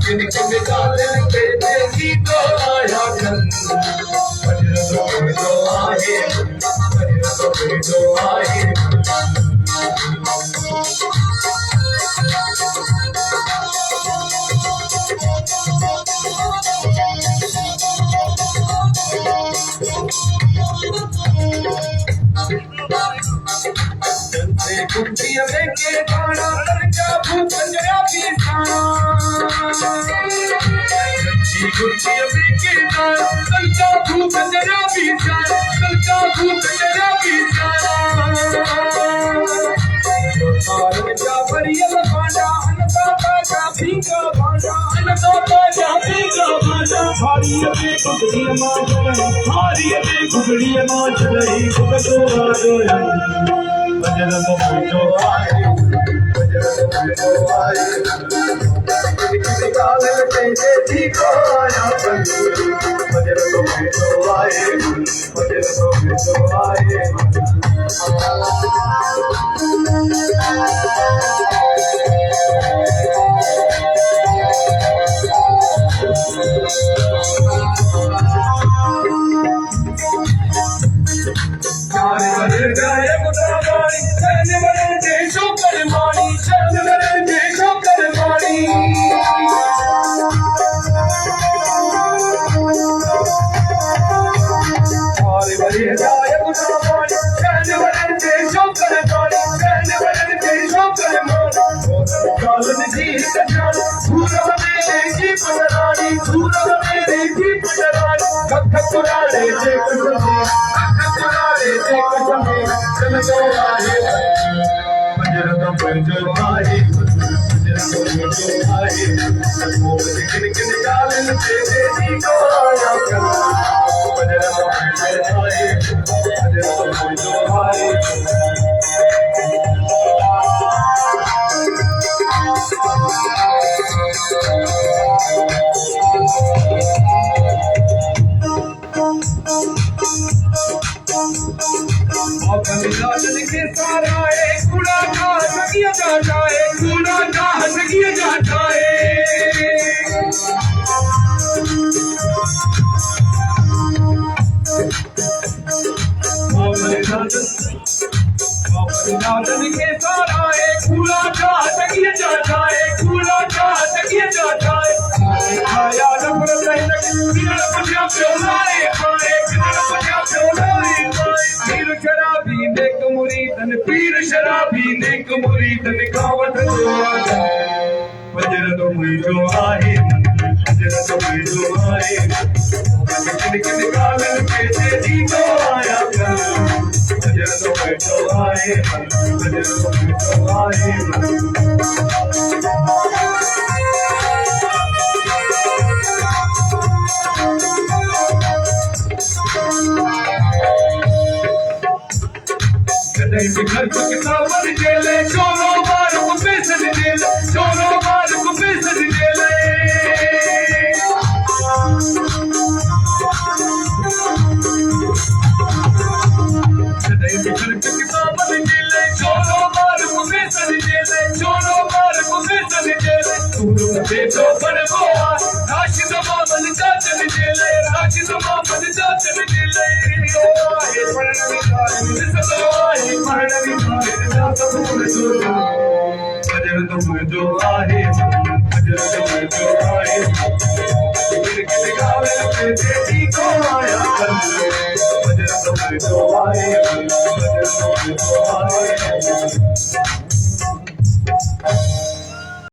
किन किन गालन के देसी तो आया कल भजन तो आए भजन तो आए कुटिया में के गाना लड़का भूख जरा पीसाना कुटिया में के गाना लड़का भूख जरा पीसाना लड़का भूख जरा पीसाना जा भरिया भांडा अन्नदाता जा भीगा भांडा अन्नदाता जा भीगा भांडा हारिया में कुटिया मां चढ़ी हारिया में कुटिया मां चढ़ी भगतो राजोया भजन तो आए भजन तो आए किसी गालन के देसी को आया कल भजन तो आए भजन तो आए गाय गुदावाणी चरण वरण देशों कर मानी चरण वरण देशों कर मानी गाय गुदावाणी चरण वरण देशों कर मानी चरण वरण देशों कर मानी गालन जी कल्याण पूरब में देशी पटरानी पूरब में देशी पटरानी खख पुराने जे कुछ भजन तो आए भजन तो आए किन किन गालन के देसी को आया कल भजन तो आए भजन तो आए गालन के सारा है कूड़ा का सकिया जाता है कूड़ा का सकिया जाता है गालन के सारा है कूड़ा का सकिया जाता है कूड़ा का सकिया जाता है आया नफरत नहीं लगी बिना पछा प्योलाए पाए बिना पछा प्योलाए पीर शराबी नेक मुरीदन पीर शराबी नेक मुरीदन गावत भजन तो मुझो आए भजन तो मुझो आए किन किन गालन के देसी को आया कल भजन तो मुझो आए भजन तो मुझो आए घर को किताबर जेले चोरो बार को पैसे जेले चोरो बार को पैसे जेले घर को किताबर जेले चोरो बार को पैसे जेले चोरो बार को पैसे जेले तू बेटो पर बोआ राशिद मामल चाचन जेले राशिद मामल चाचन जेले आए पढ़ने भजन तो मुझो आए भजन तो मुझो आए किन गालन के देसी को आया कल भजन तो मुझो आए भजन तो मुझो आए